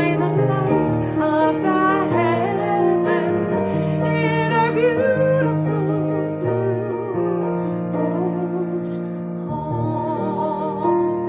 by the light of the heavens in our beautiful blue old home.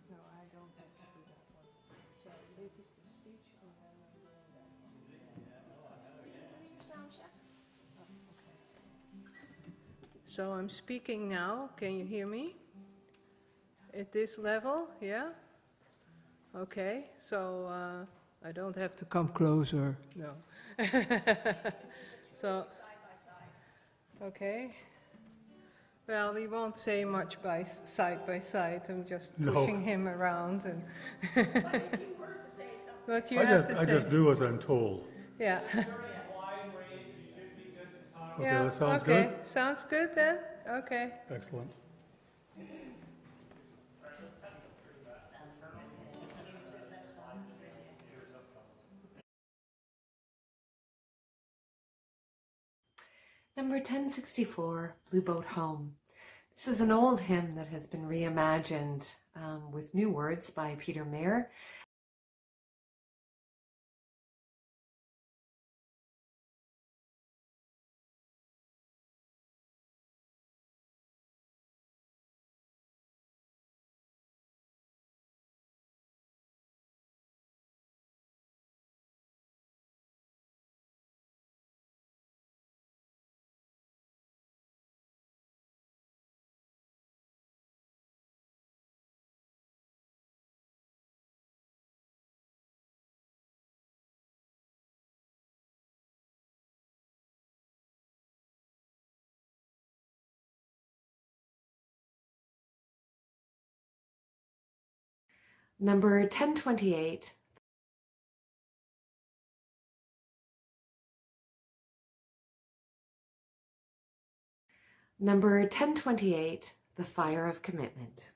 No, I don't have to do that one. So this is the speech, and then I'm doing that one. Okay. So I'm speaking now. Can you hear me? At this level, yeah? Okay, so I don't have to come closer, no. So, okay. Well, we won't say much by side by side. I'm just pushing him around, and but you have to say. I just do as I'm told. Yeah. Okay, Yeah. that sounds Okay. good? Sounds good then. Okay. Excellent. Number 1064, Blue Boat Home. This is an old hymn that has been reimagined with new words by Peter Mayer. Number 1028. Number 1028, The Fire of Commitment.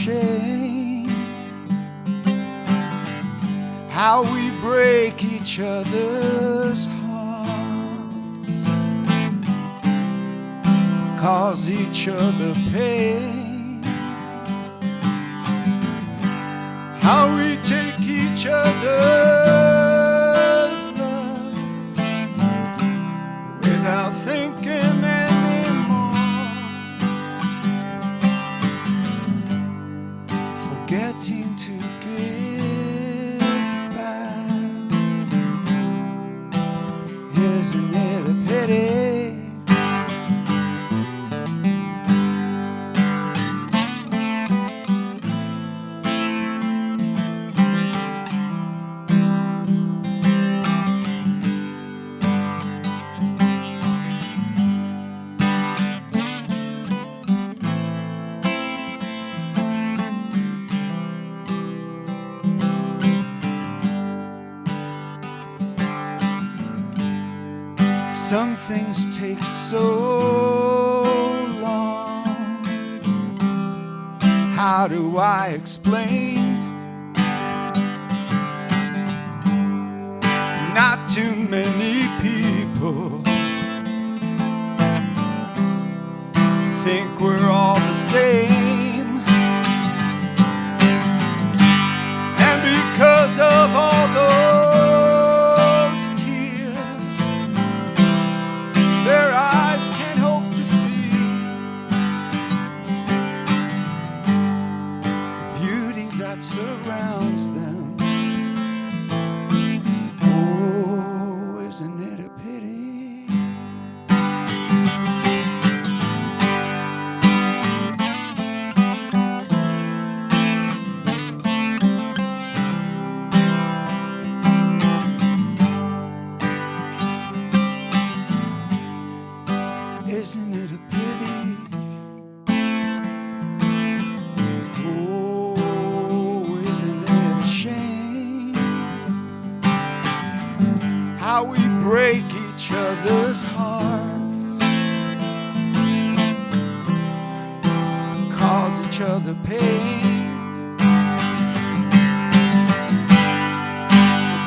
shame. How we break each other's hearts, cause each other pain. How we take each other's love without thinking anymore, forgetting to give back. Isn't it a pity? Some things take so long. How do I explain? Not too many people think we're all the same. And because of all those tears, their eyes can't hope to see the beauty that surrounds them. Oh, isn't it a pity? Isn't it a pity? Oh, isn't it a shame? How we break each other's hearts, cause each other pain,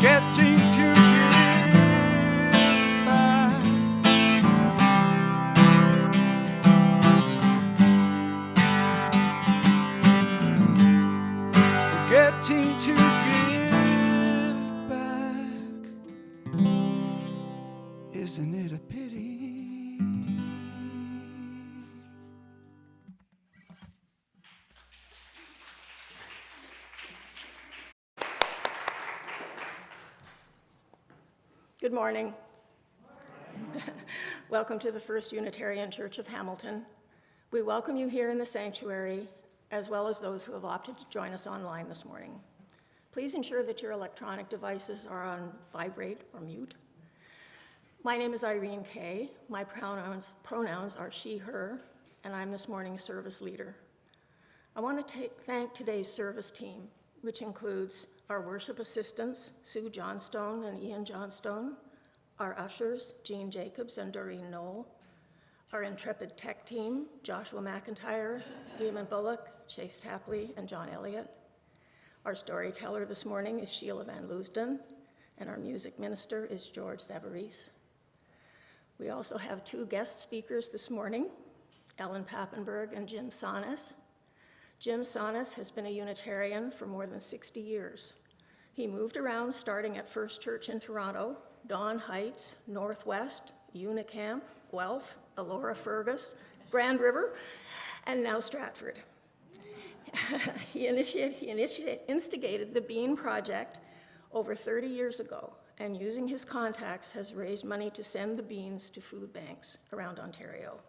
forgetting to give back. Forgetting to give back. Isn't it a pity? Good morning. Welcome to the First Unitarian Church of Hamilton. We welcome you here in the sanctuary, as well as those who have opted to join us online this morning. Please ensure that your electronic devices are on vibrate or mute. My name is Irene Kay. My pronouns are she, her, and I'm this morning's service leader. I want to thank today's service team, which includes our worship assistants, Sue Johnstone and Ian Johnstone, our ushers, Jean Jacobs and Doreen Knoll, our intrepid tech team, Joshua McIntyre, Eamon Bullock, Chase Tapley, and John Elliott. Our storyteller this morning is Sheila Van Leusden, and our music minister is George Zabaris. We also have two guest speakers this morning, Ellen Pappenberg and Jim Sanas. Jim Sanas has been a Unitarian for more than 60 years. He moved around starting at First Church in Toronto, Dawn Heights, Northwest, Unicamp, Guelph, Elora Fergus, Grand River, and now Stratford. He instigated the Bean Project over 30 years ago, and using his contacts has raised money to send the beans to food banks around Ontario.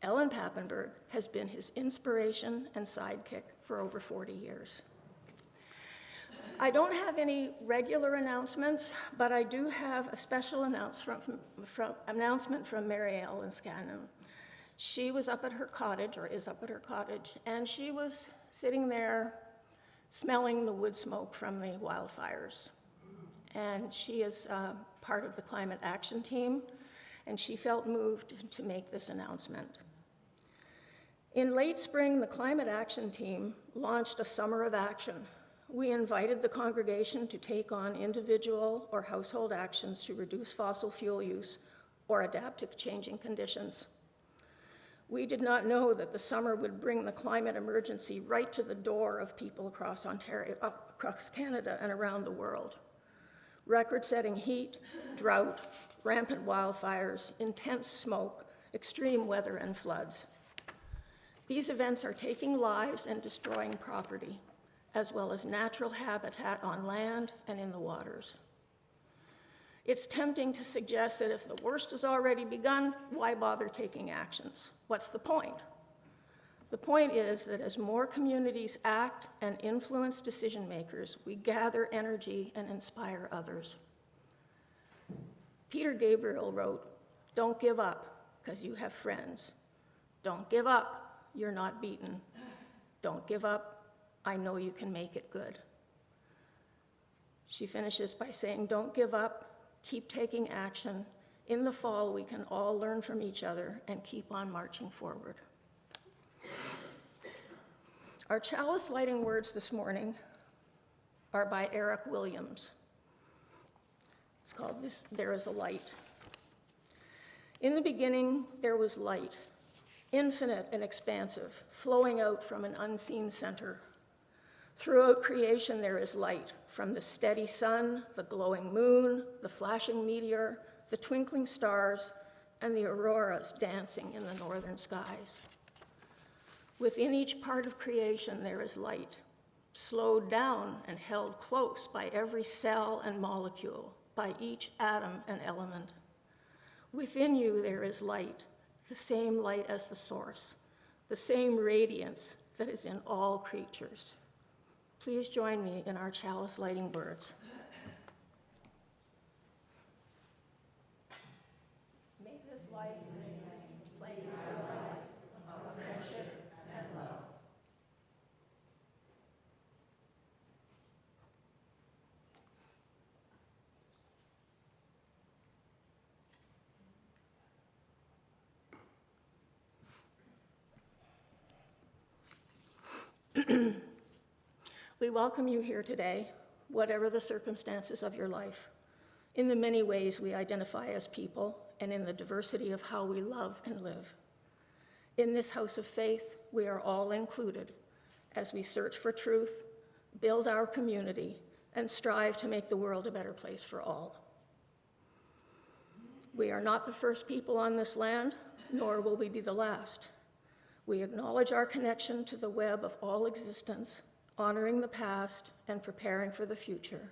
Ellen Pappenberg has been his inspiration and sidekick for over 40 years. I don't have any regular announcements, but I do have a special announcement from Mary Ellen Scanlon. She was up at her cottage, or is up at her cottage, and she was sitting there smelling the wood smoke from the wildfires. And she is part of the climate action team, and she felt moved to make this announcement. In late spring, the Climate Action Team launched a summer of action. We invited the congregation to take on individual or household actions to reduce fossil fuel use or adapt to changing conditions. We did not know that the summer would bring the climate emergency right to the door of people across Ontario, across Canada and around the world. Record-setting heat, drought, rampant wildfires, intense smoke, extreme weather, and floods. These events are taking lives and destroying property, as well as natural habitat on land and in the waters. It's tempting to suggest that if the worst has already begun, why bother taking actions? What's the point? The point is that as more communities act and influence decision makers, we gather energy and inspire others. Peter Gabriel wrote, "Don't give up, because you have friends. Don't give up, you're not beaten. Don't give up, I know you can make it good." She finishes by saying, "Don't give up, keep taking action. In the fall, we can all learn from each other and keep on marching forward." Our chalice lighting words this morning are by Eric Williams. It's called There Is a Light. In the beginning, there was light, infinite and expansive, flowing out from an unseen center. Throughout creation, there is light, from the steady sun, the glowing moon, the flashing meteor, the twinkling stars, and the auroras dancing in the northern skies. Within each part of creation, there is light, slowed down and held close by every cell and molecule, by each atom and element. Within you, there is light, the same light as the source, the same radiance that is in all creatures. Please join me in our chalice lighting words. May this light play your light of friendship and love. We welcome you here today, whatever the circumstances of your life, in the many ways we identify as people, and in the diversity of how we love and live. In this house of faith, we are all included as we search for truth, build our community, and strive to make the world a better place for all. We are not the first people on this land, nor will we be the last. We acknowledge our connection to the web of all existence, honoring the past and preparing for the future.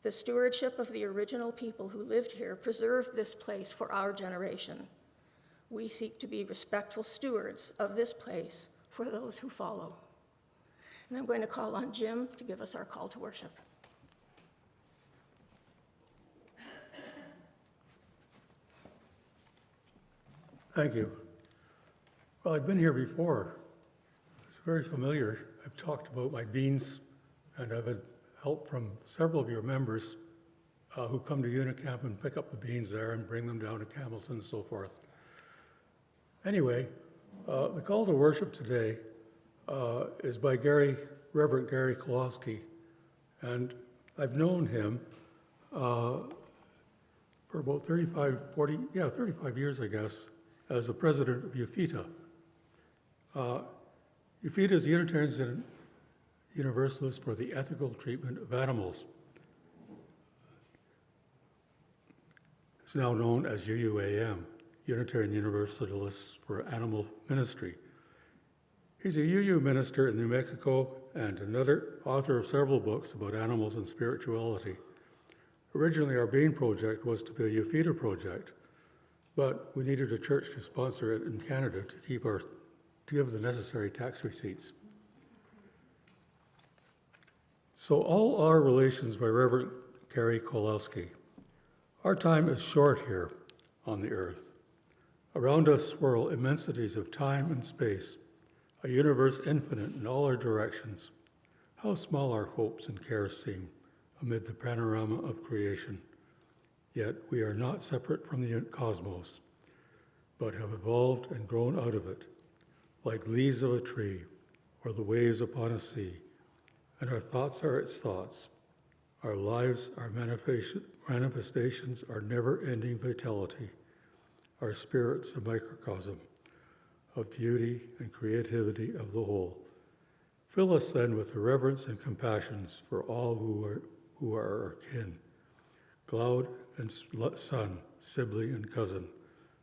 The stewardship of the original people who lived here preserved this place for our generation. We seek to be respectful stewards of this place for those who follow. And I'm going to call on Jim to give us our call to worship. Thank you. Well, I've been here before. It's very familiar. I've talked about my beans, and I've had help from several of your members who come to Unicamp and pick up the beans there and bring them down to Campbellton and so forth. Anyway, the call to worship today is by Reverend Gary Kowalski, and I've known him for about 35 years, I guess, as the president of UFITA. UFITA is the Unitarian Universalist for the Ethical Treatment of Animals. It's now known as UUAM, Unitarian Universalists for Animal Ministry. He's a UU minister in New Mexico and another author of several books about animals and spirituality. Originally, our Bean project was to be a UFITA project, but we needed a church to sponsor it in Canada to give the necessary tax receipts. So all our relations by Reverend Gary Kowalski. Our time is short here on the earth. Around us swirl immensities of time and space, a universe infinite in all our directions. How small our hopes and cares seem amid the panorama of creation. Yet we are not separate from the cosmos, but have evolved and grown out of it. like leaves of a tree or the waves upon a sea, and our thoughts are its thoughts. Our lives, our manifestations are never-ending vitality. Our spirit's a microcosm of beauty and creativity of the whole. Fill us then with the reverence and compassions for all who are our kin, cloud and sun, sibling and cousin,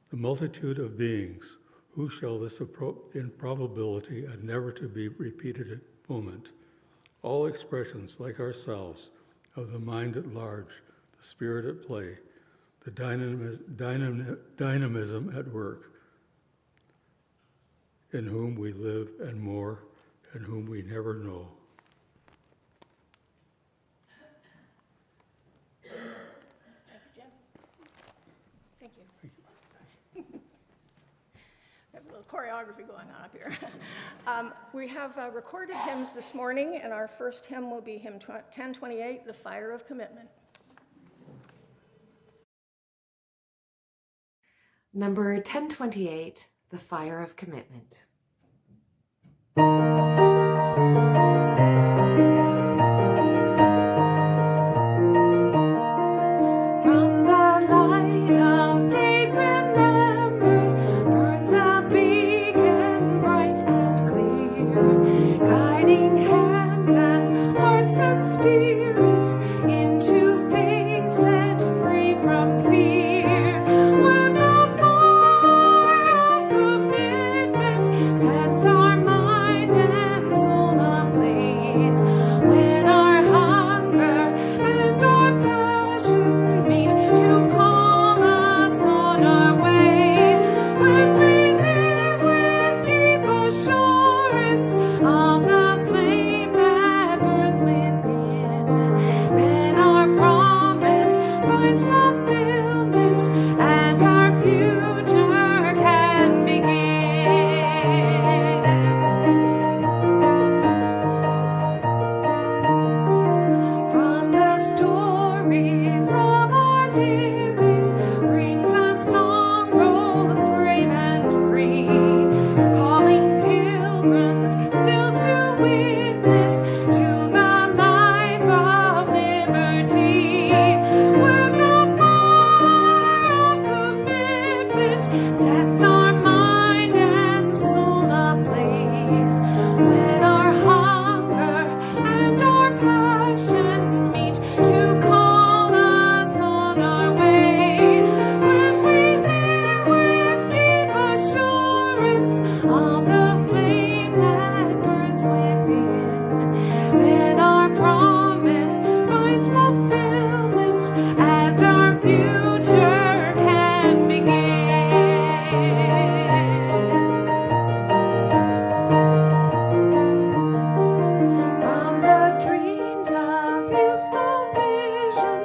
the multitude of beings who shall this improbability and never to be repeated moment, all expressions like ourselves of the mind at large, the spirit at play, the dynamism at work, in whom we live and more, and whom we never know. Thank you, Jim. Thank you. We have a little choreography going on up here. We have recorded hymns this morning, and our first hymn will be hymn 1028, The Fire of Commitment. Number 1028, The Fire of Commitment. From the light of days remembered, burns a beacon bright and clear, guiding hands and hearts and spirits into faith set free from fear. When the fire of commitment sets our mind and soul ablaze, when our hunger and our passion meet to call us on our way, when we live with deep assurance of the flame that burns within, then our promise finds fulfillment and our future can begin. From the stories of our living rings a song both brave and free, calling pilgrims still to witness to the life of liberty. When the fire of commitment sets our mind and soul ablaze, when our hunger and our passion meet to call us on our way, when we live with deep assurance of the flame that burns within, then our promise finds fulfillment and our future can begin. From the dreams of youthful vision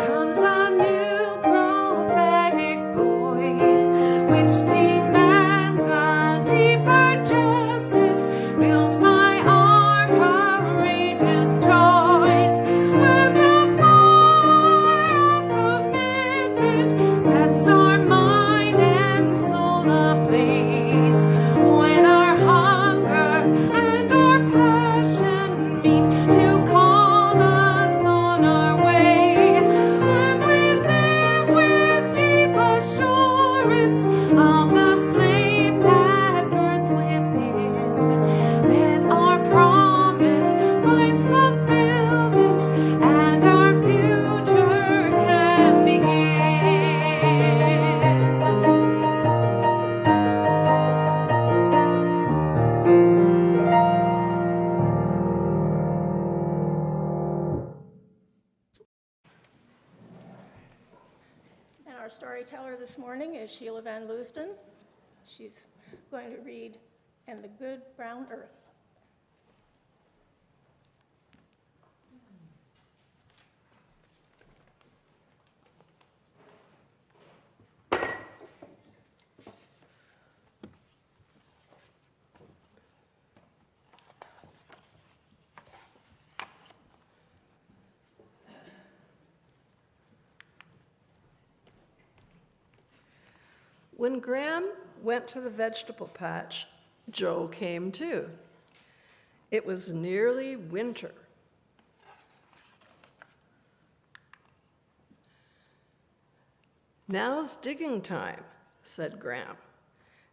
comes a new prophetic voice, which demands a deeper justice built by our courageous choice. When the fire of commitment sets our mind and soul ablaze, when our hunger and our passion meet to call us on our way, when we live with deep assurance of the flame that burns within, then our promise finds fulfillment and our future can begin. And our storyteller this morning is Sheila Van Leusden. She's going to read "And the Good Brown Earth." When Graham went to the vegetable patch, Joe came too. It was nearly winter. "Now's digging time," said Gram,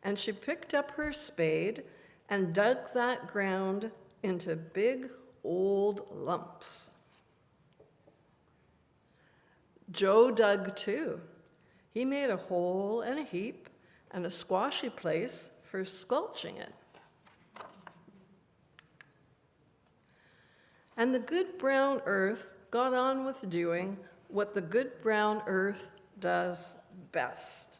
and she picked up her spade and dug that ground into big old lumps. Joe dug too. He made a hole and a heap and a squashy place for squelching it. And the good brown earth got on with doing what the good brown earth does best.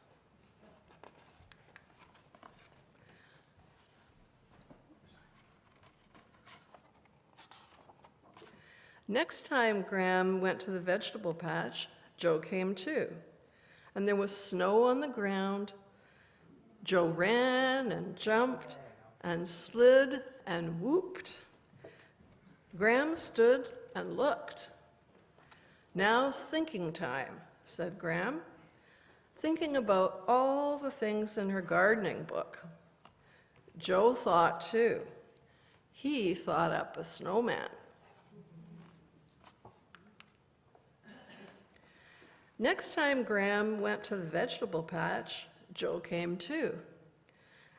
Next time Gram went to the vegetable patch, Joe came too, and there was snow on the ground. Joe ran and jumped and slid and whooped. Gram stood and looked. "Now's thinking time," said Gram, thinking about all the things in her gardening book. Joe thought too. He thought up a snowman. Next time Gram went to the vegetable patch, Joe came too,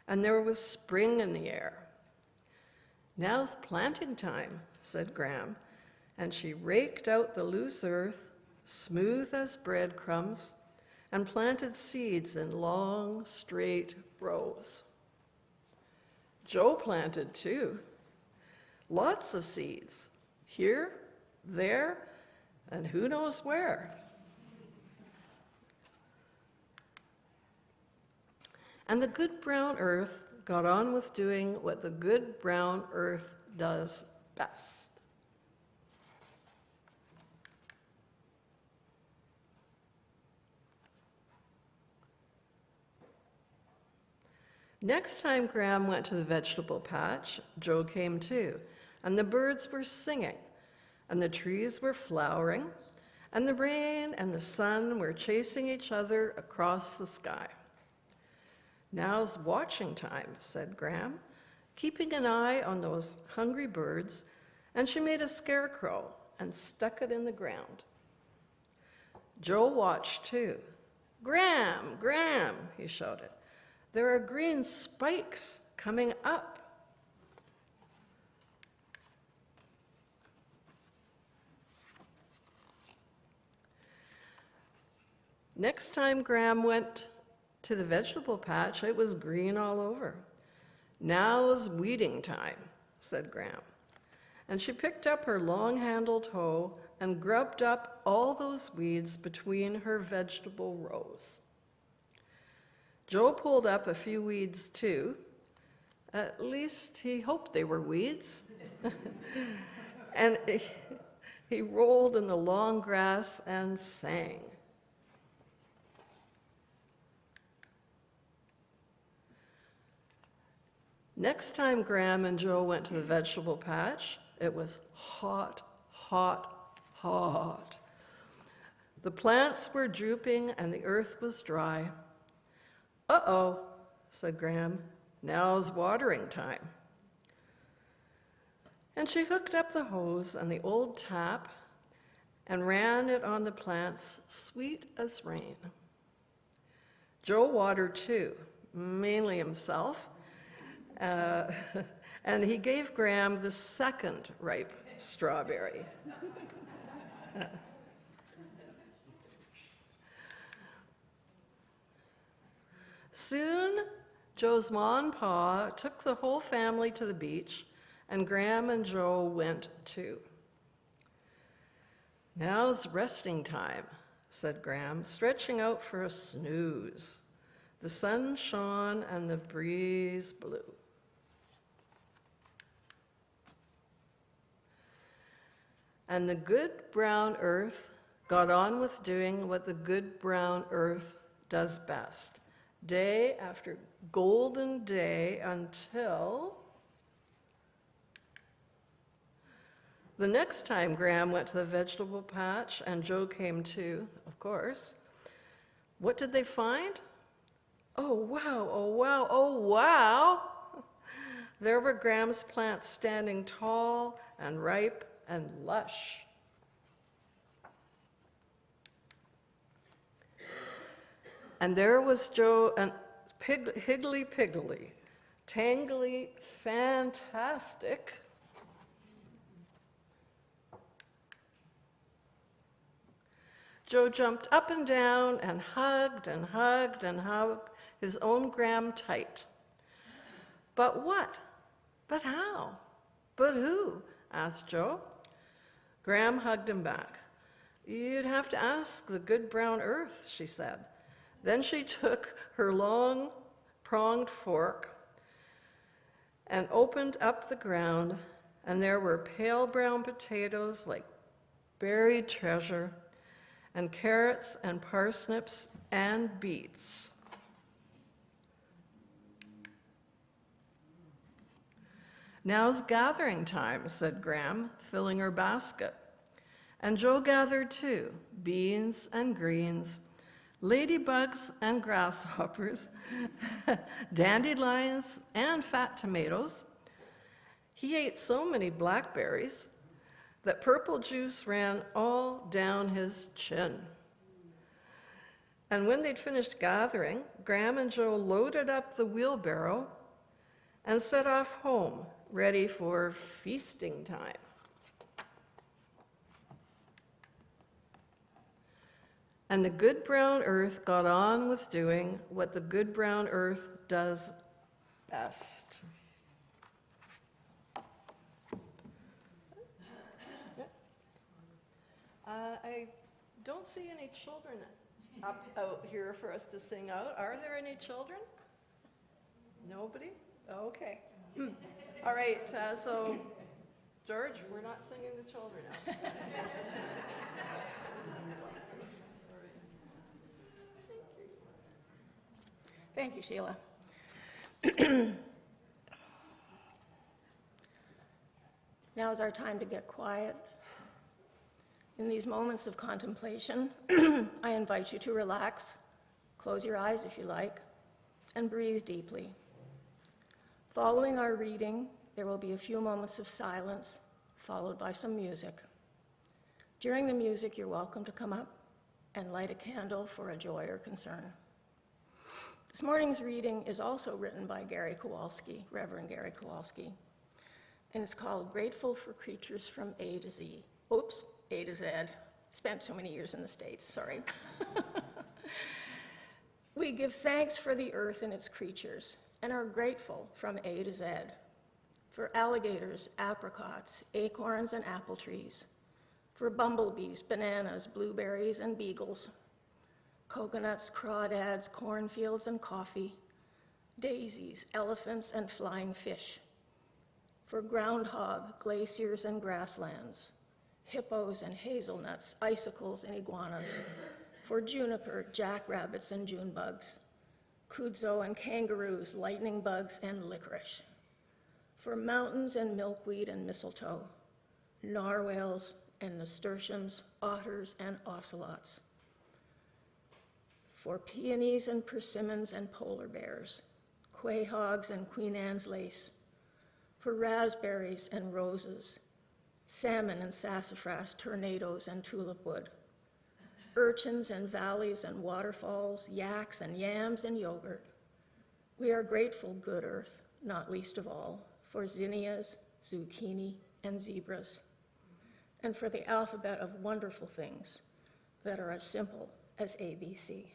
and there was spring in the air. "Now's planting time," said Gram, and she raked out the loose earth, smooth as breadcrumbs, and planted seeds in long, straight rows. Joe planted too. Lots of seeds, here, there, and who knows where. And the good brown earth got on with doing what the good brown earth does best. Next time Gram went to the vegetable patch, Joe came too, and the birds were singing, and the trees were flowering, and the rain and the sun were chasing each other across the sky. "Now's watching time," said Gram, keeping an eye on those hungry birds, and she made a scarecrow and stuck it in the ground. Joe watched too. "Gram, Gram," he shouted, "there are green spikes coming up." Next time Gram went to the vegetable patch, it was green all over. "Now's weeding time," said Gram. And she picked up her long-handled hoe and grubbed up all those weeds between her vegetable rows. Joe pulled up a few weeds too. At least he hoped they were weeds. And he rolled in the long grass and sang. Next time Gram and Joe went to the vegetable patch, it was hot, hot, hot. The plants were drooping and the earth was dry. "Uh-oh," said Gram, "now's watering time." And she hooked up the hose and the old tap and ran it on the plants sweet as rain. Joe watered too, mainly himself, and he gave Gram the second ripe strawberry. Soon, Joe's ma and pa took the whole family to the beach, and Gram and Joe went too. "Now's resting time," said Gram, stretching out for a snooze. The sun shone and the breeze blew. And the good brown earth got on with doing what the good brown earth does best, day after golden day, until the next time Gram went to the vegetable patch and Joe came too, of course. What did they find? Oh wow, oh wow, oh wow! There were Graham's plants standing tall and ripe and lush. And there was Joe and Higgly Piggly, tangly, fantastic. Joe jumped up and down and hugged and hugged and hugged his own Graham tight. But what? But how? But who? Asked Joe. Graham hugged him back. You'd have to ask the good brown earth, she said. Then she took her long pronged fork and opened up the ground, and there were pale brown potatoes like buried treasure, and carrots and parsnips and beets. Now's gathering time, said Graham, filling her basket. And Joe gathered too, beans and greens, ladybugs and grasshoppers, dandelions and fat tomatoes. He ate so many blackberries that purple juice ran all down his chin. And when they'd finished gathering, Graham and Joe loaded up the wheelbarrow and set off home, ready for feasting time. And the good brown earth got on with doing what the good brown earth does best. I don't see any children out here for us to sing out. Are there any children? Nobody? Okay. All right, so George, we're not singing the children out. Thank you, Sheila. Now is our time to get quiet. In these moments of contemplation, I invite you to relax, close your eyes if you like, and breathe deeply. Following our reading, there will be a few moments of silence, followed by some music. During the music, you're welcome to come up and light a candle for a joy or concern. This morning's reading is also written by Gary Kowalski, Reverend Gary Kowalski, and it's called Grateful for Creatures from A to Z. Oops, A to Z. Spent so many years in the States, sorry. We give thanks for the earth and its creatures and are grateful from A to Z for alligators, apricots, acorns, and apple trees, for bumblebees, bananas, blueberries, and beagles, coconuts, crawdads, cornfields, and coffee, daisies, elephants, and flying fish, for groundhog, glaciers, and grasslands, hippos and hazelnuts, icicles and iguanas, for juniper, jackrabbits, and June bugs, kudzu and kangaroos, lightning bugs, and licorice, for mountains and milkweed and mistletoe, narwhals and nasturtiums, otters, and ocelots, for peonies and persimmons and polar bears, quahogs and Queen Anne's lace, for raspberries and roses, salmon and sassafras, tornadoes and tulip wood, urchins and valleys and waterfalls, yaks and yams and yogurt. We are grateful, good earth, not least of all, for zinnias, zucchini, and zebras, and for the alphabet of wonderful things that are as simple as ABC.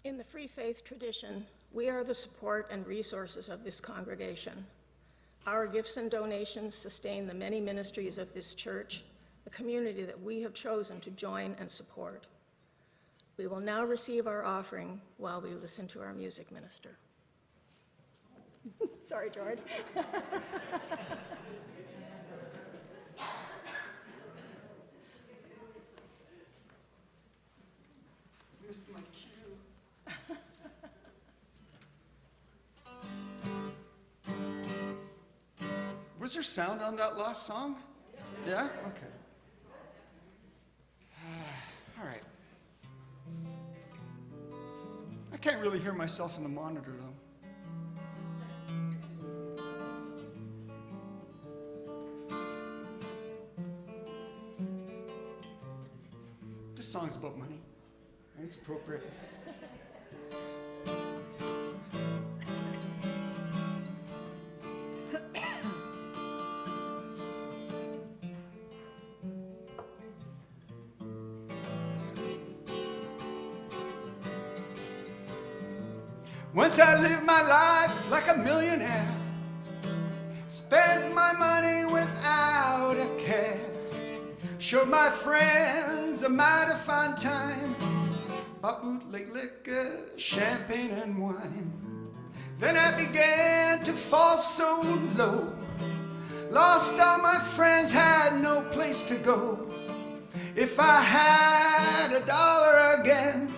In the Free Faith tradition, we are the support and resources of this congregation. Our gifts and donations sustain the many ministries of this church, a community that we have chosen to join and support. We will now receive our offering while we listen to our music minister. Sorry, George. Missed my cue. Was there sound on that last song? Yeah? Okay. All right. I can't really hear myself in the monitor, though. This song's about money. It's appropriate. Once I lived my life like a millionaire, spent my money without a care, showed my friends a mighty fine time, bought bootleg liquor, champagne and wine. Then I began to fall so low, lost all my friends, had no place to go. If I had $1 again,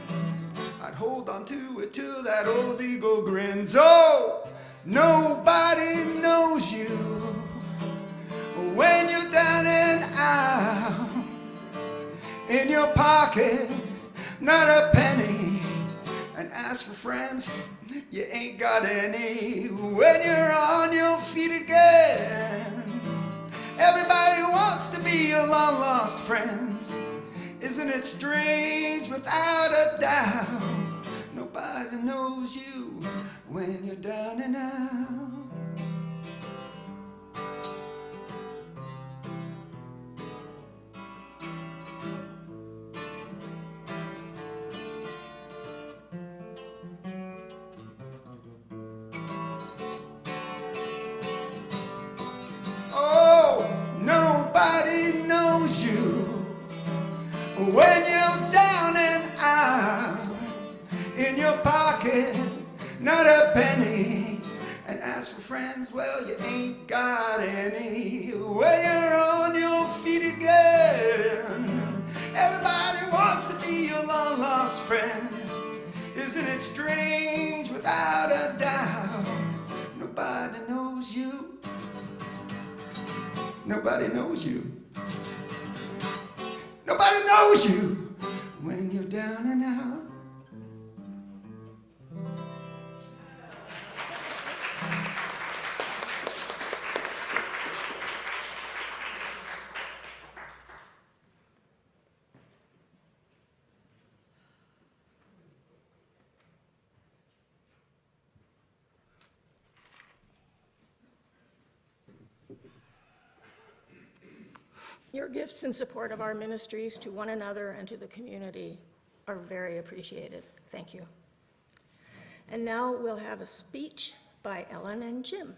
I'd hold on to it till that old eagle grins. Oh, nobody knows you when you're down and out. In your pocket, not a penny, and as for friends, you ain't got any. When you're on your feet again, everybody wants to be your long lost friend. Isn't it strange? Without a doubt, nobody knows you when you're down and out. Oh, nobody knows you when you're down and out. In your pocket, not a penny, and as for friends, well, you ain't got any. When you're on your feet again, everybody wants to be your long lost friend. Isn't it strange? Without a doubt, nobody knows you. Nobody knows you. Nobody knows you when you're down and out. Your gifts in support of our ministries to one another and to the community are very appreciated. Thank you. And now we'll have a speech by Ellen and Jim.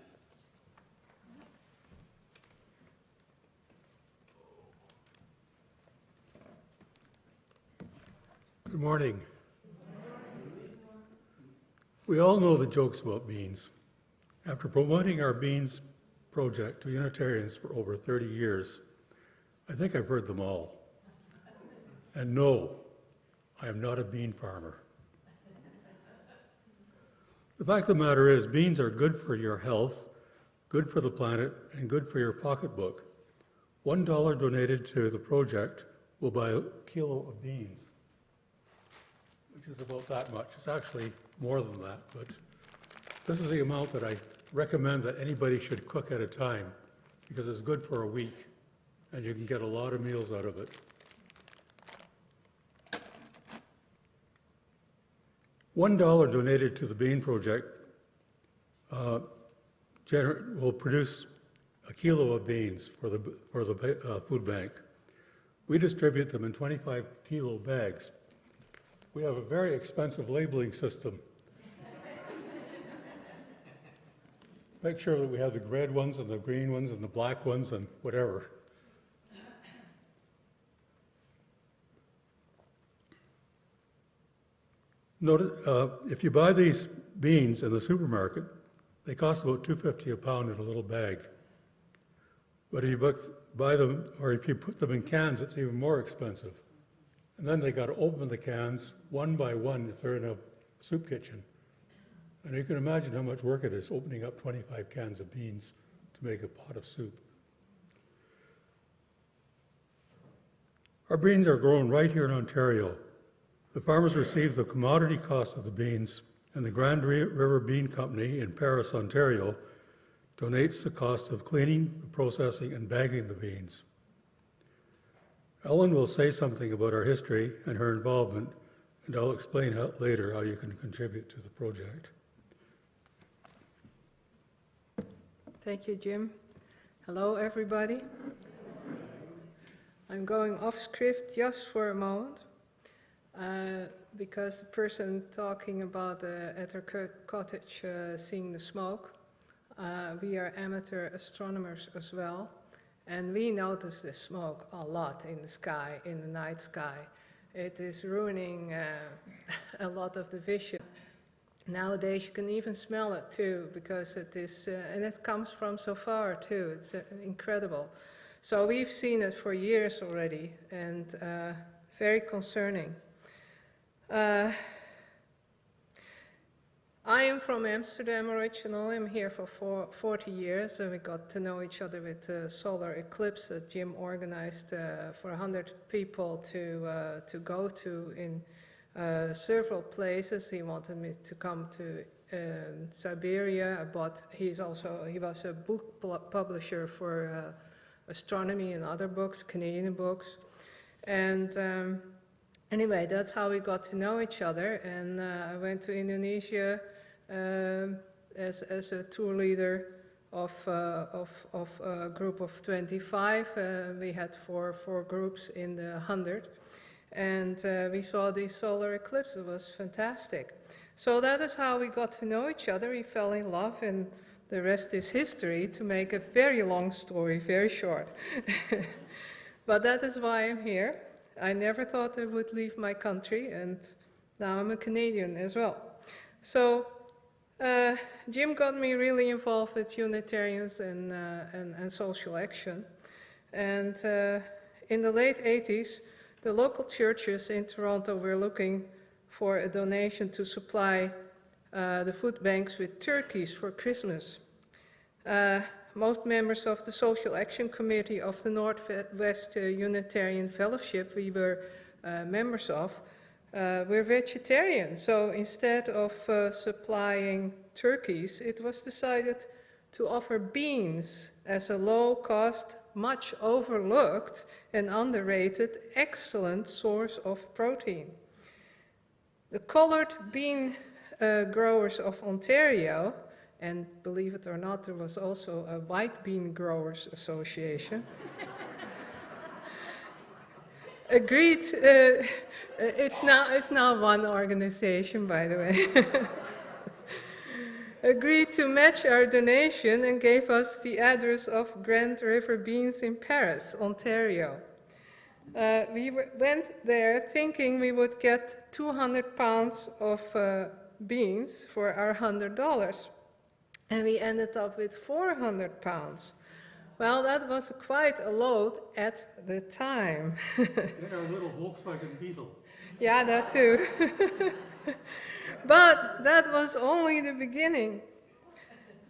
Good morning. We all know the jokes about beans. After promoting our beans project to Unitarians for over 30 years, I think I've heard them all. And no, I am not a bean farmer. The fact of the matter is, beans are good for your health, good for the planet, and good for your pocketbook. $1 donated to the project will buy a kilo of beans, which is about that much. It's actually more than that, but this is the amount that I recommend that anybody should cook at a time, because it's good for a week, and you can get a lot of meals out of it. $1 donated to the Bean Project will produce a kilo of beans for the food bank. We distribute them in 25-kilo bags, we have a very expensive labeling system. Make sure that we have the red ones and the green ones and the black ones and whatever. Note, if you buy these beans in the supermarket, they cost about $2.50 a pound in a little bag. But if you buy them, or if you put them in cans, it's even more expensive. And then they got to open the cans one by one if they're in a soup kitchen. And you can imagine how much work it is opening up 25 cans of beans to make a pot of soup. Our beans are grown right here in Ontario. The farmers receive the commodity cost of the beans, and the Grand River Bean Company in Paris, Ontario, donates the cost of cleaning, processing, and bagging the beans. Ellen will say something about our history and her involvement, and I'll explain later how you can contribute to the project. Thank you, Jim. Hello, everybody. I'm going off script just for a moment, because the person talking about at her cottage seeing the smoke, we are amateur astronomers as well, and we notice the smoke a lot in the sky, in the night sky. It is ruining a lot of the vision. Nowadays you can even smell it too, because it is, and it comes from so far too. It's incredible. So we've seen it for years already, and very concerning. I am from Amsterdam originally. I'm here for 40 years, and we got to know each other with the solar eclipse that Jim organized for 100 people to go to in several places. He wanted me to come to Siberia, but he was a book publisher for astronomy and other books, Canadian books. And anyway, that's how we got to know each other. And I went to Indonesia as a tour leader of a group of 25. We had four groups in the 100. And we saw the solar eclipse. It was fantastic. So that is how we got to know each other. We fell in love, and the rest is history, to make a very long story very short. But that is why I'm here. I never thought I would leave my country, and now I'm a Canadian as well. So Jim got me really involved with Unitarians and social action. And in the late 80s, the local churches in Toronto were looking for a donation to supply the food banks with turkeys for Christmas. Most members of the Social Action Committee of the Northwest Unitarian Fellowship we were members of were vegetarian. So instead of supplying turkeys, it was decided to offer beans as a low-cost, much overlooked and underrated, excellent source of protein. The colored bean growers of Ontario, and believe it or not, there was also a white bean growers association, agreed, it's now one organization, by the way, agreed to match our donation and gave us the address of Grand River Beans in Paris, Ontario. We went there thinking we would get 200 pounds of beans for our $100. And we ended up with 400 pounds. Well, that was quite a load at the time. And our little Volkswagen Beetle. Yeah, that too. But that was only the beginning.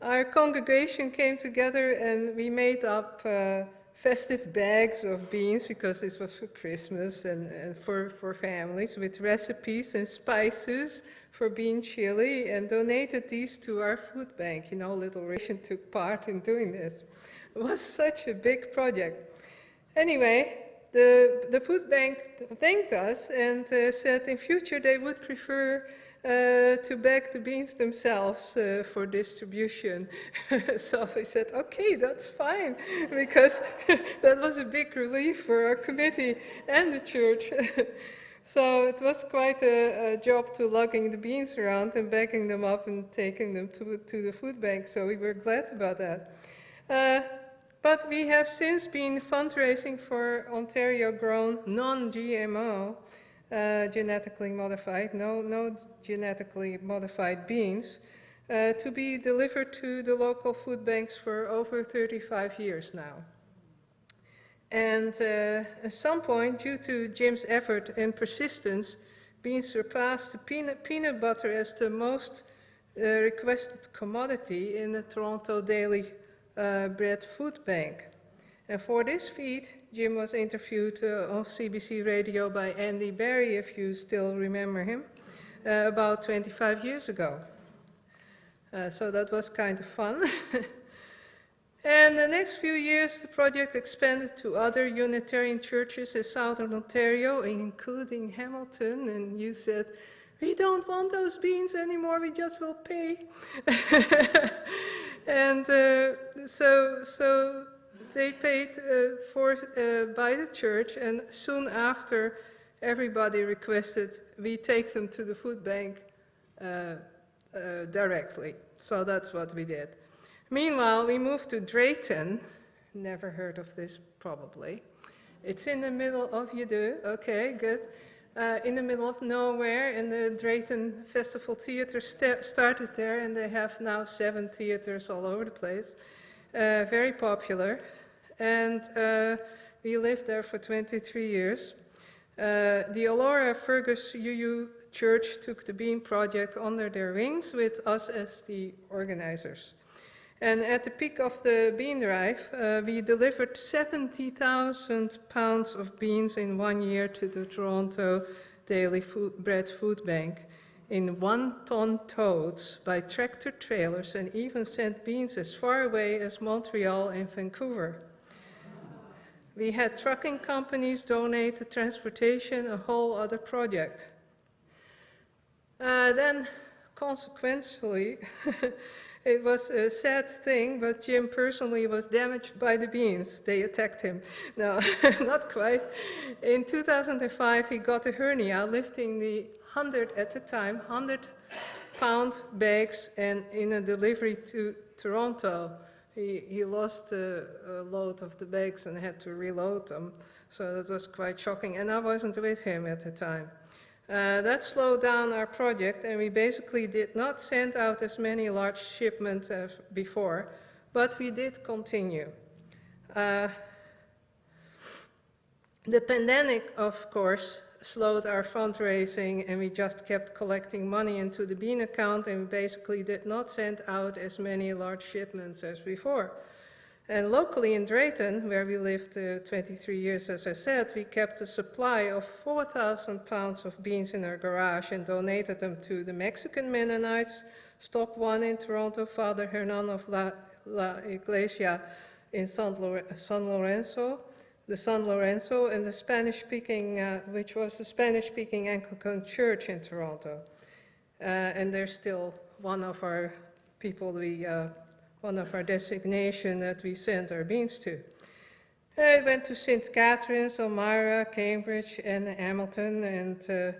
Our congregation came together and we made up festive bags of beans, because this was for Christmas and for families, with recipes and spices for bean chili, and donated these to our food bank. You know, Little Ration took part in doing this. It was such a big project. Anyway, the food bank thanked us and said in future they would prefer to bag the beans themselves for distribution. So we said, okay, that's fine, because that was a big relief for our committee and the church. So it was quite a job to lugging the beans around and bagging them up and taking them to the food bank, so we were glad about that. But we have since been fundraising for Ontario-grown non-GMO genetically modified, no genetically modified beans, to be delivered to the local food banks for over 35 years now. And at some point, due to Jim's effort and persistence, beans surpassed the peanut butter as the most requested commodity in the Toronto Daily Bread Food Bank. And for this feat, Jim was interviewed on CBC Radio by Andy Barry, if you still remember him, about 25 years ago. So that was kind of fun. And the next few years, the project expanded to other Unitarian churches in Southern Ontario, including Hamilton, and you said, we don't want those beans anymore, we just will pay. And so they paid by the church, and soon after, everybody requested we take them to the food bank directly. So that's what we did. Meanwhile, we moved to Drayton. Never heard of this, probably. It's in the middle of, you do? Okay, good. In the middle of nowhere, and the Drayton Festival Theatre started there, and they have now 7 theaters all over the place. Very popular. And we lived there for 23 years. The Elora Fergus UU Church took the Bean Project under their wings with us as the organizers. And at the peak of the bean drive, we delivered 70,000 pounds of beans in 1 year to the Toronto Daily Bread Food Bank in 1-ton totes by tractor trailers, and even sent beans as far away as Montreal and Vancouver. We had trucking companies donate the transportation, a whole other project. Then, consequently, it was a sad thing, but Jim personally was damaged by the beans. They attacked him. No, not quite. In 2005, he got a hernia, lifting the 100 at the time, 100-pound bags, and in a delivery to Toronto, he lost a load of the bags and had to reload them. So that was quite shocking, and I wasn't with him at the time. That slowed down our project, and we basically did not send out as many large shipments as before, but we did continue. The pandemic, of course, slowed our fundraising, and we just kept collecting money into the Bean account, and we basically did not send out as many large shipments as before. And locally in Drayton, where we lived 23 years, as I said, we kept a supply of 4,000 pounds of beans in our garage and donated them to the Mexican Mennonites, Stop One in Toronto, Father Hernan of La Iglesia in San Lorenzo, the San Lorenzo, and the Spanish-speaking, which was the Spanish-speaking Anglican Church in Toronto. And they're still one of our people one of our designation that we sent our beans to. I went to St. Catharines, Elmira, Cambridge, and Hamilton, and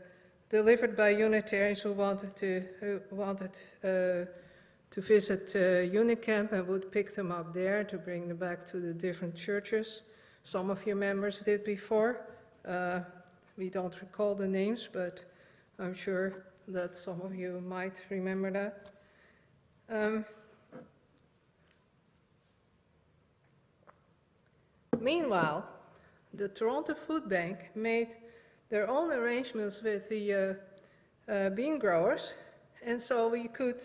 delivered by Unitarians who wanted to visit Unicamp, and would pick them up there to bring them back to the different churches. Some of your members did before. We don't recall the names, but I'm sure that some of you might remember that. Meanwhile, the Toronto Food Bank made their own arrangements with the bean growers, and so we could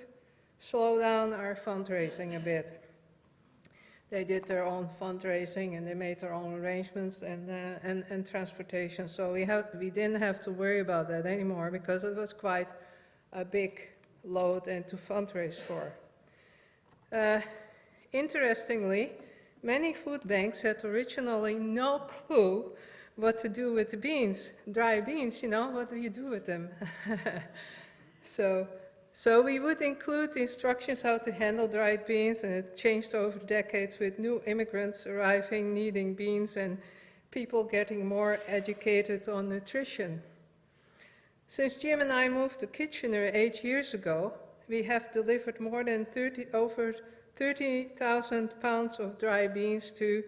slow down our fundraising a bit. They did their own fundraising, and they made their own arrangements and transportation, so we didn't have to worry about that anymore, because it was quite a big load and to fundraise for. Interestingly, many food banks had originally no clue what to do with the beans. Dry beans, you know, what do you do with them? So we would include instructions how to handle dried beans, and it changed over decades with new immigrants arriving, needing beans, and people getting more educated on nutrition. Since Jim and I moved to Kitchener 8 years ago, we have delivered more than over 30,000 pounds of dry beans to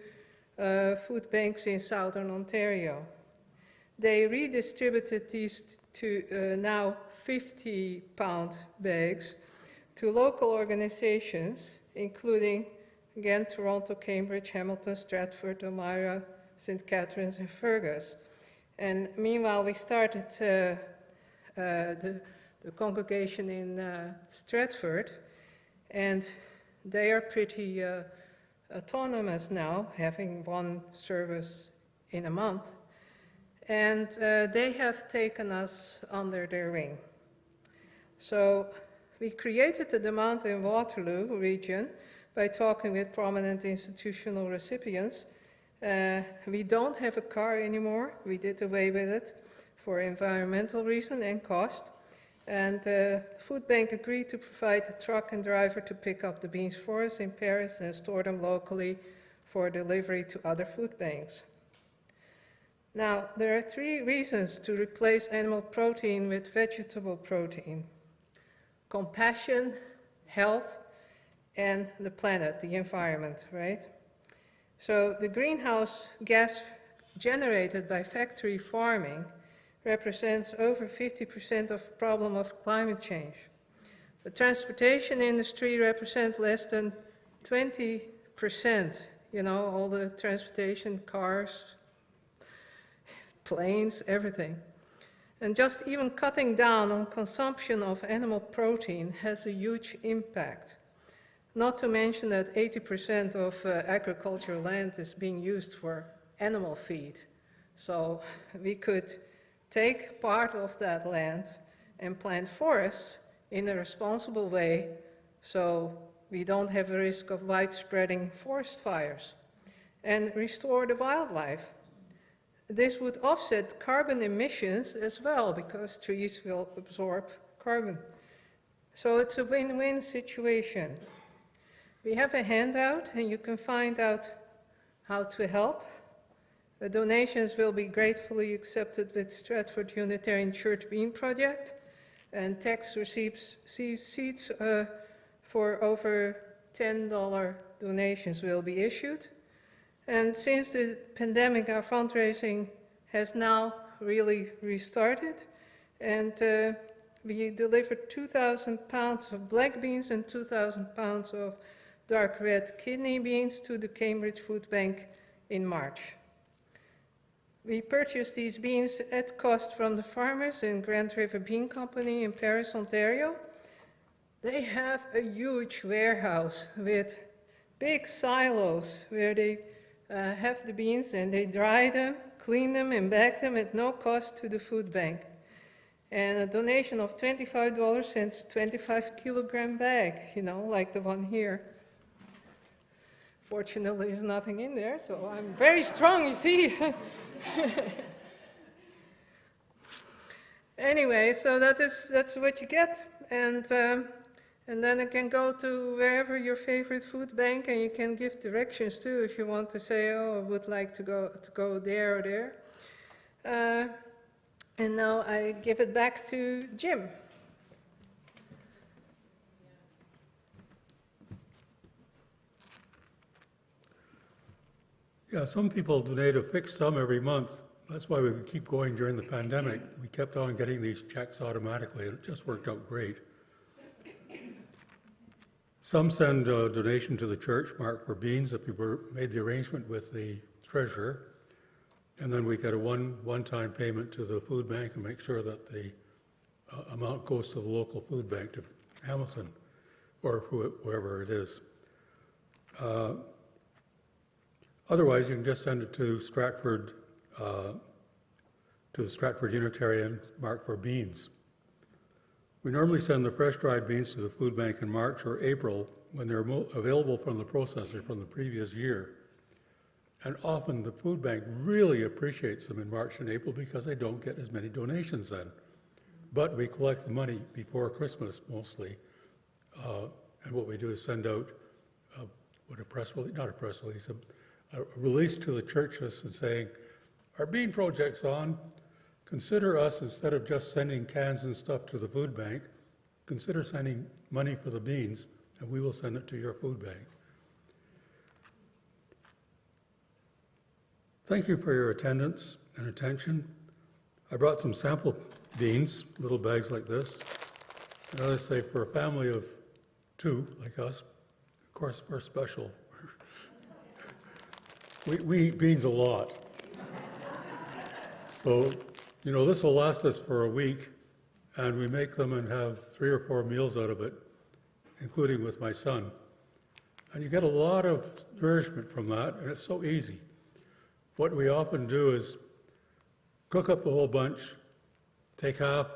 food banks in southern Ontario. They redistributed these to now 50-pound bags to local organizations, including, again, Toronto, Cambridge, Hamilton, Stratford, Elmira, St. Catharines, and Fergus. And meanwhile, we started the congregation in Stratford, and they are pretty autonomous now, having one service in a month. And they have taken us under their wing. So we created the Demand in Waterloo region by talking with prominent institutional recipients. We don't have a car anymore. We did away with it for environmental reason and cost. And the food bank agreed to provide a truck and driver to pick up the beans for us in Paris and store them locally for delivery to other food banks. Now, there are 3 reasons to replace animal protein with vegetable protein: compassion, health, and the planet, the environment, right? So the greenhouse gas generated by factory farming represents over 50% of the problem of climate change. The transportation industry represents less than 20%, you know, all the transportation, cars, planes, everything. And just even cutting down on consumption of animal protein has a huge impact. Not to mention that 80% of agricultural land is being used for animal feed. So we could take part of that land and plant forests in a responsible way so we don't have a risk of widespreading forest fires, and restore the wildlife. This would offset carbon emissions as well, because trees will absorb carbon. So it's a win-win situation. We have a handout, and you can find out how to help. The donations will be gratefully accepted with Stratford Unitarian Church Bean Project, and tax receipts for over $10 donations will be issued. And since the pandemic, our fundraising has now really restarted, and we delivered 2,000 pounds of black beans and 2,000 pounds of dark red kidney beans to the Cambridge Food Bank in March. We purchased these beans at cost from the farmers in Grand River Bean Company in Paris, Ontario. They have a huge warehouse with big silos where they have the beans and they dry them, clean them, and bag them at no cost to the food bank. And a donation of $25 sends 25-kilogram bag, you know, like the one here. Fortunately, there's nothing in there, so I'm very strong, you see. Anyway, so that's what you get, and then you can go to wherever your favorite food bank, and you can give directions too if you want to say, oh, I would like to go there or there. And now I give it back to Jim. Yeah, some people donate a fixed sum every month. That's why we could keep going during the pandemic. We kept on getting these checks automatically, and it just worked out great. Some send a donation to the church marked for beans if you've made the arrangement with the treasurer. And then we get a one-time payment to the food bank and make sure that the amount goes to the local food bank, to Hamilton, or whoever it is. Otherwise, you can just send it to Stratford, to the Stratford Unitarian marked for beans. We normally send the fresh dried beans to the food bank in March or April when they're available from the processor from the previous year. And often the food bank really appreciates them in March and April because they don't get as many donations then. But we collect the money before Christmas mostly. And what we do is send out a press release, not a press release, a release to the churches and saying, our bean project's on, consider us, instead of just sending cans and stuff to the food bank, consider sending money for the beans, and we will send it to your food bank. Thank you for your attendance and attention. I brought some sample beans, little bags like this. And as I say, for a family of 2 like us, of course, we're special. We eat beans a lot. So, you know, this will last us for a week, and we make them and have 3 or 4 meals out of it, including with my son. And you get a lot of nourishment from that, and it's so easy. What we often do is cook up the whole bunch, take half,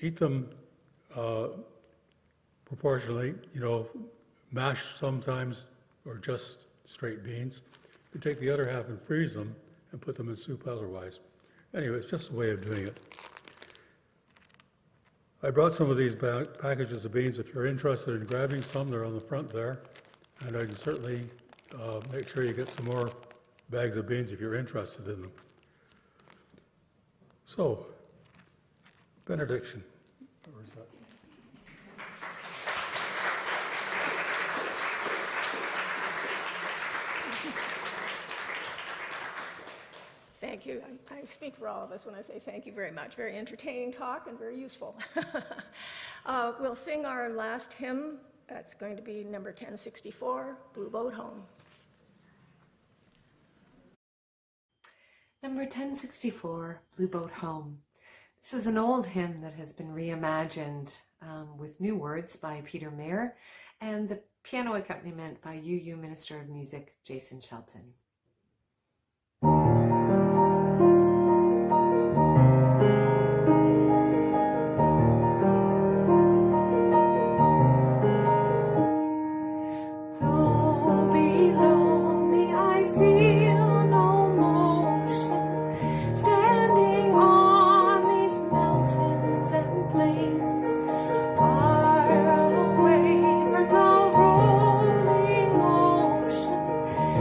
eat them proportionally, you know, mashed sometimes, or just straight beans. You take the other half and freeze them and put them in soup otherwise. Anyway, it's just a way of doing it. I brought some of these packages of beans. If you're interested in grabbing some, they're on the front there. And I can certainly make sure you get some more bags of beans if you're interested in them. So, benediction. Where is that? Thank you. I speak for all of us when I say thank you very much. Very entertaining talk and very useful. We'll sing our last hymn. That's going to be number 1064, Blue Boat Home. Number 1064, Blue Boat Home. This is an old hymn that has been reimagined with new words by Peter Mayer and the piano accompaniment by UU Minister of Music, Jason Shelton.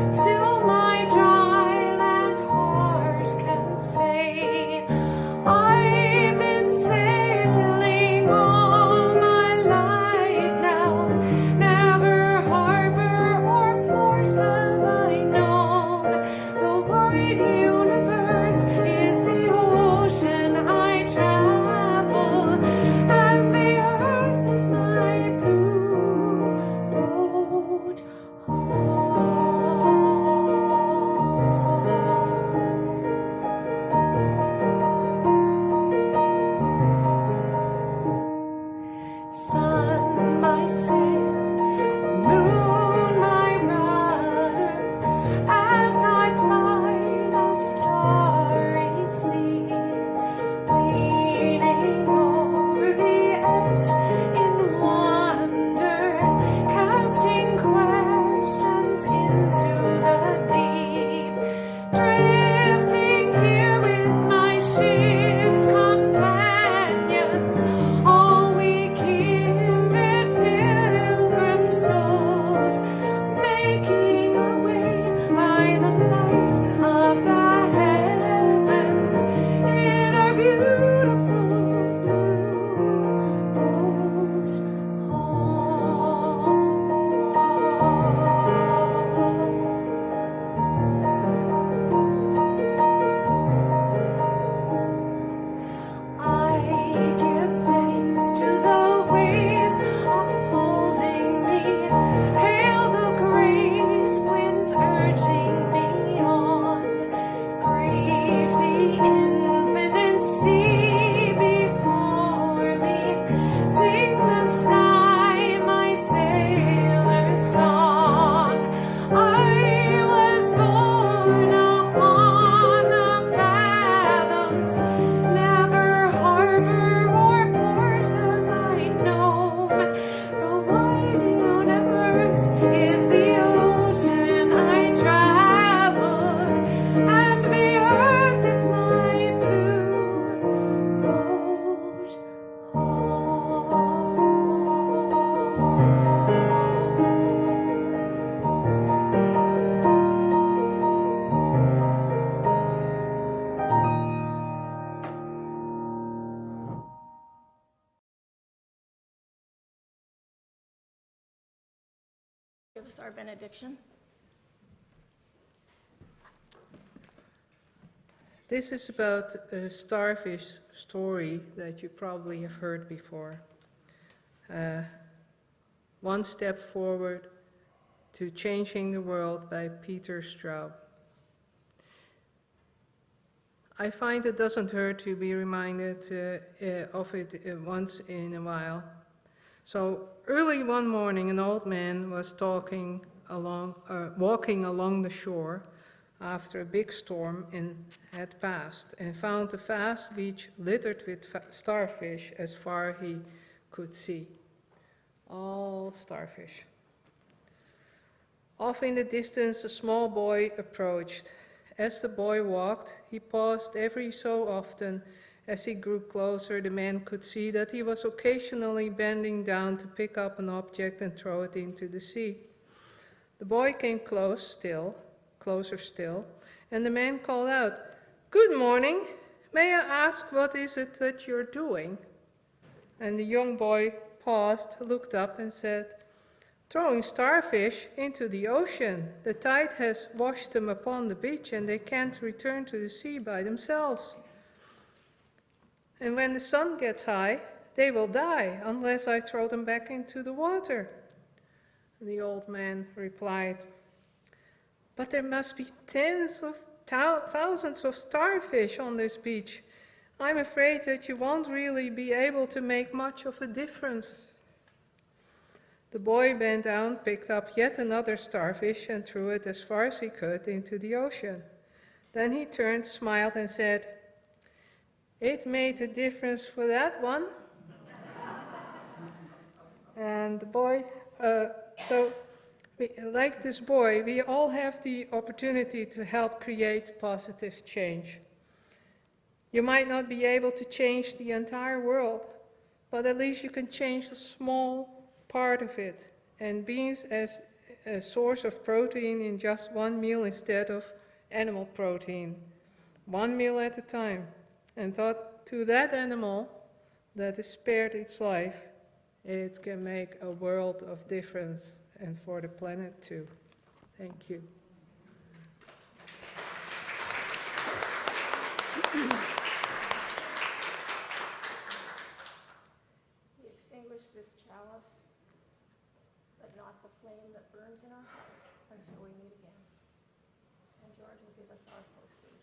Still my us our benediction. This is about a starfish story that you probably have heard before. One Step Forward to Changing the World by Peter Straub. I find it doesn't hurt to be reminded of it once in a while. So early one morning, an old man was walking along the shore after a big storm had passed, and found the vast beach littered with starfish as far as he could see. All starfish. Off in the distance, a small boy approached. As the boy walked, he paused every so often. As he grew closer, the man could see that he was occasionally bending down to pick up an object and throw it into the sea. The boy came closer still, and the man called out, "Good morning. May I ask what is it that you're doing?" And the young boy paused, looked up and said, "Throwing starfish into the ocean. The tide has washed them upon the beach and they can't return to the sea by themselves. And when the sun gets high, they will die unless I throw them back into the water." And the old man replied, "But there must be tens of thousands of starfish on this beach. I'm afraid that you won't really be able to make much of a difference." The boy bent down, picked up yet another starfish and threw it as far as he could into the ocean. Then he turned, smiled and said, "It made a difference for that one." And the boy, like this boy, we all have the opportunity to help create positive change. You might not be able to change the entire world, but at least you can change a small part of it. And beans as a source of protein in just one meal instead of animal protein. One meal at a time. And to that animal that is spared its life, it can make a world of difference, and for the planet too. Thank you. We extinguish this chalice, but not the flame that burns in our heart until we meet again. And George will give us our postlude.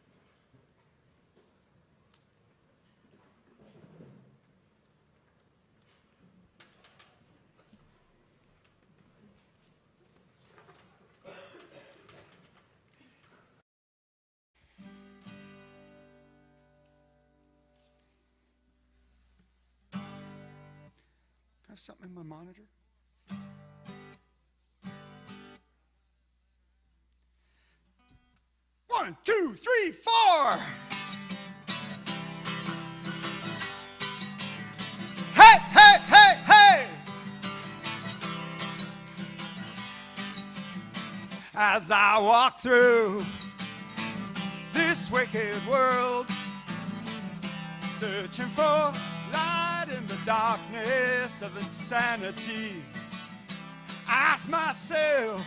Have something in my monitor? One, two, three, four. Hey, hey, hey, hey! As I walk through this wicked world, searching for light in the darkness of insanity, I ask myself,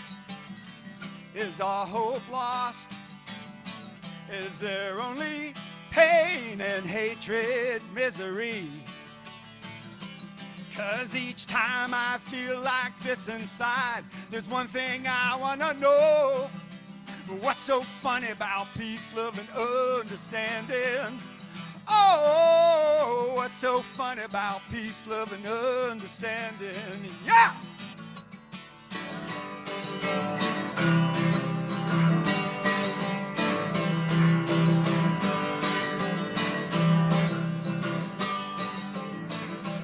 is our hope lost? Is there only pain and hatred, misery? 'Cause each time I feel like this inside, there's one thing I wanna know. What's so funny about peace, love, and understanding? Oh, what's so funny about peace, love, and understanding? Yeah!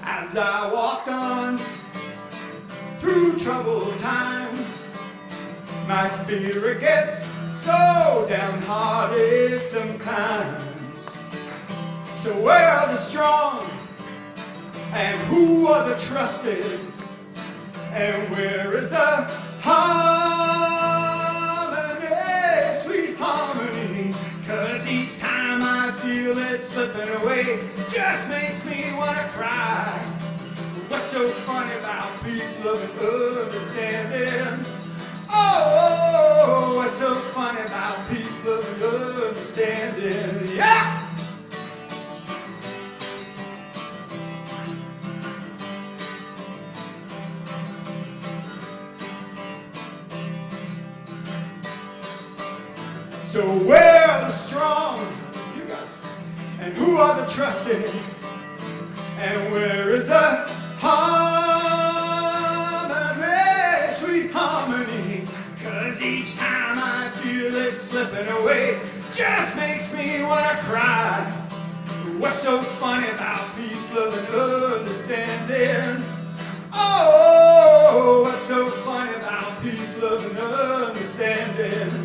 As I walked on through troubled times, my spirit gets so downhearted sometimes. So where are the strong, and who are the trusted, and where is the harmony, sweet harmony? 'Cause each time I feel it slipping away, just makes me wanna cry. What's so funny about peace, love, and understanding? Oh, what's so funny about peace, love, and understanding? Yeah! So where are the strong? You guys. And who are the trusted? And where is the harmony, sweet harmony? 'Cause each time I feel it slipping away, just makes me wanna cry. What's so funny about peace, love, and understanding? Oh, what's so funny about peace, love, and understanding?